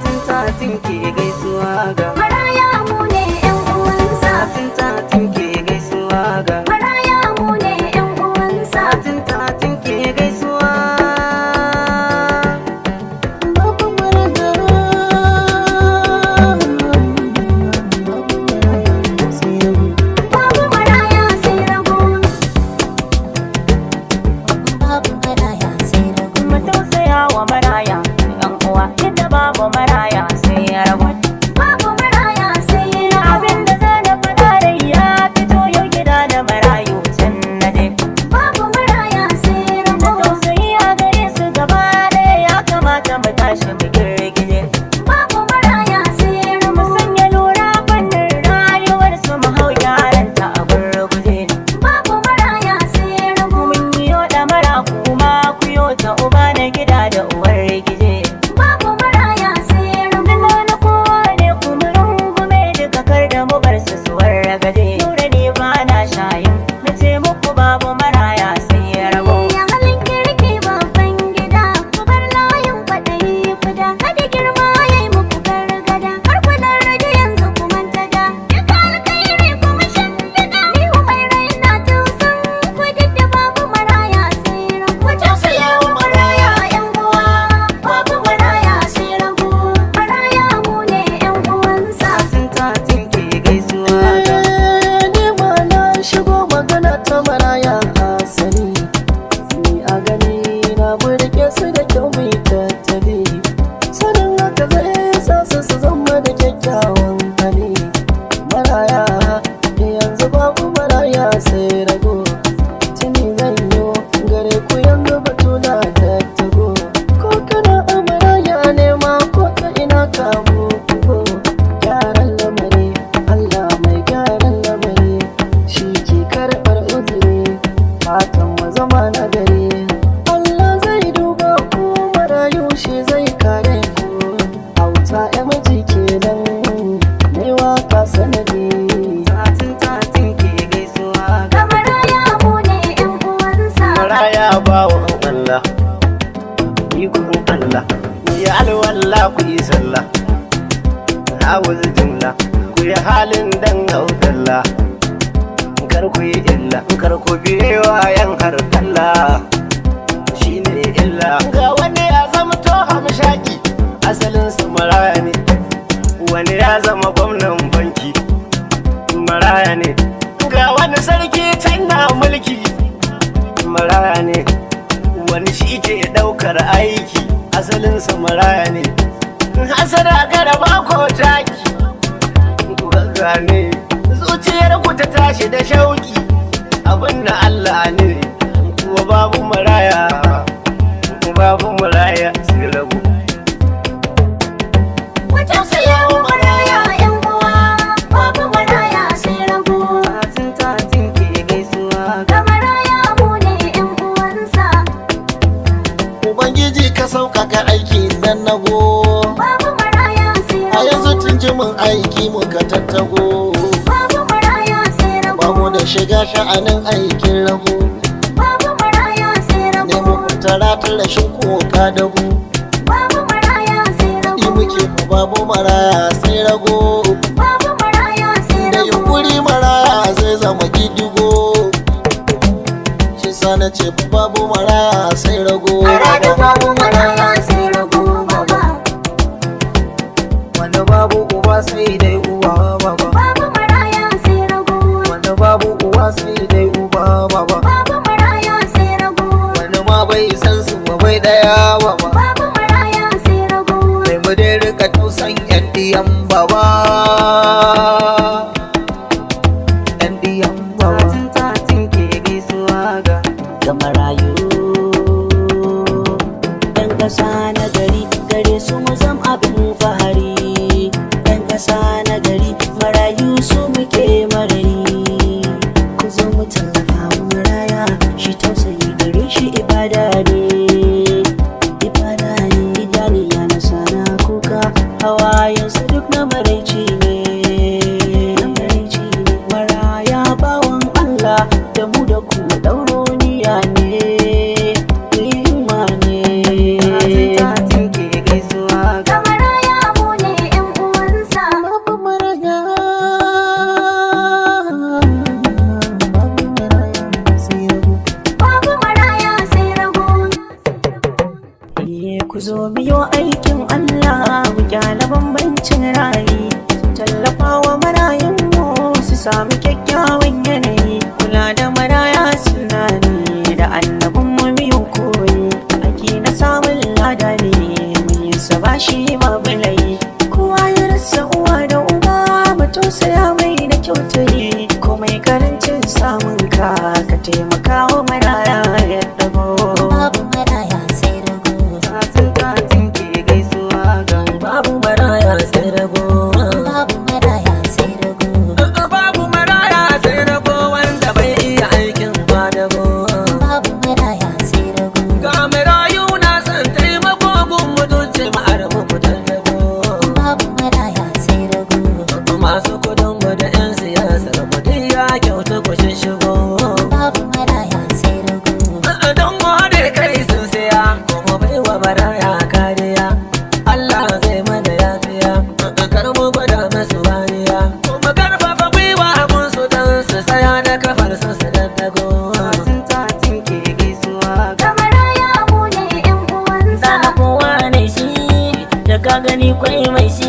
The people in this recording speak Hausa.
tatin ke gaisuwa ga maraya mu ne yan uwansa. tatin ke gaisuwa ga Maraya mu ne yan uwansa. tatin ke gaisuwa Babu maraya sai rago. Mu tausaya wa maraya yan uwa, yadda babu maraya sai ya rabu. Babu maraya sai rago. Abinda za na faɗa dai ya fito yau gida da marayu can na je. Babu maraya sai Da rago. tausayi a gare su gaba ɗaya ya kamata mu tashi mu girgije. Babu maraya sai Mu rago. sanya lura fannin rayuwar su mu hau gyaran ta a gurguje. Babu maraya sai rago. Mun yi yoɗa mara kuma ku yota uba na gida da uwar gije. Babu maraya sai rago. Na kowa ne kuma rungume duka kar da mu bar su suwar ragaje. Nura ne ba na shayin na ce muku babu maraya sai ya rago. Ya halin kirki babban gida, ku bar layin kwaɗayi kuda, kada girma ya yi muku gargada, har ku dan rage yanzu ku manta da, duka alkhairi kuma shimfiɗa, ni Humaira ina tausan ku duk da babu maraya sai rago. Ku tausaya wa maraya yan uwa, babu maraya sai rago, maraya mu ne yan uwansa. tatin ke gaisuwa ga Ni ma na shigo magana ta maraya asali. Ni a gani na burge su da kyau mai tattali. Sanin haka zai sa su zama da kyakkyawan hali. Maraya yanzu babu maraya sai rago. Tuni zan yi gare ku yanzu batu na tattago. Ko kana a maraya ne ma ko ta ina ka bugu. Gyaran lamari Allah mai gyaran lamari shi ke karɓar uzuri fatan mu zama na gari. Allah zai duba ku marayu shi zai kare ku. Auta ya miji kenan mai waka sanadi. tatin ke gaisuwa ga Ga maraya mu ne yan uwansa. Maraya bawan Allah, ikon Allah, ya alwala ku yi sallah, hawuz jumla, ku yi halin dan haudalla, kar ku yi illa, kar ku biyewa yan harkalla, shi ne illa. Ga wani ya zama to hamshaki, asalin su maraya ne, wani ya zama gwamnan banki, maraya ne, ga wani sarki can na mulki, maraya ne, wani shi ke daukar aiki asalinsa maraya ne, hasada kada ba ko taki ku gane zuciyar ku ta tashi da shauki abin da Allah ne kuwa babu maraya sai rabu. Ku tausaya wa maraya yan uwa, babu maraya sai rago. tatin ke gaisuwa ga Ga maraya mu ne yan uwansa. Ubangiji ka sauƙaƙa aiki dan nago, Babu maraya sai a yanzu rago. tun jimin aiki muka tattago. Babu maraya sai rago. Bamu da shiga sha'anin aikin rago, Babu maraya sai rago. nemo tara ta rashin koka da mu. Babu maraya sai Yi rago. muke fa babu maraya sai rago, Babu maraya sai da rago. yunkuri maraya zai zama gidigo. Shi sa na ce fa babu maraya sai rago. Babu maraya sai rago baba. wanda babu uba sai dai uwa baba Babu maraya sai rago. wanda babu uwa sai dai uba baba Babu maraya sai rago. wanda ma bai san su ba bai daya baba Babu maraya sai rago. sai mu dai rika tausan yan diyan baba yan diyan baba tatin ke gaisuwa ga Ga marayu ɗan ƙasa na gari gare su mu zam abin fahari. Ɗan ƙasa na gari marayu su muke marayi. Ku zo mu tallafa wa maraya, shi tausayi gare shi ibada ne. Ibada ne, idaniya na sana kuka, hawayensu duk na maraici ne. Maraya bawan Allah da mu da ku ɗauroniya ne. Himma ne. tatin ke gaisuwa ga Ga maraya ku zo biyo aikin Allah mu kyala bambancin ra'ayi tallafawa marayun mu su samu kyakkyawan yanayi kula da maraya suna ne da annabin mu biyu koyi ake na samun lada ne mu yi sa bashi babu layi kowa ya rasa uwa da uba mu tausaya mai da kyautayi komai karancin samun ka ka taimaka wa maraya ya dago babu maraya sai rago tatin ke gaisuwa ga babu maraya sai rago babu maraya sai rago babu maraya sai rago wanda bai iya aikin kwadago babu maraya sai rago ga marayu na san taimako gun mutunci ma'ar muku dago babu maraya sai rago masu kudin mu da 'yan siyasar mu duk ya kyauta ku shigo babu maraya sai rago don gode kai sun siya kuma bai wa maraya kariya Allah zai mana yafiya kar mu gwada masu baniya kuma karfafa gwiwa gun su dan su saya da kafar su su daddago tatin ke gaisuwa ga ga maraya mu ne yan uwansa sana kowa ne shi da ka gani kwai mai shi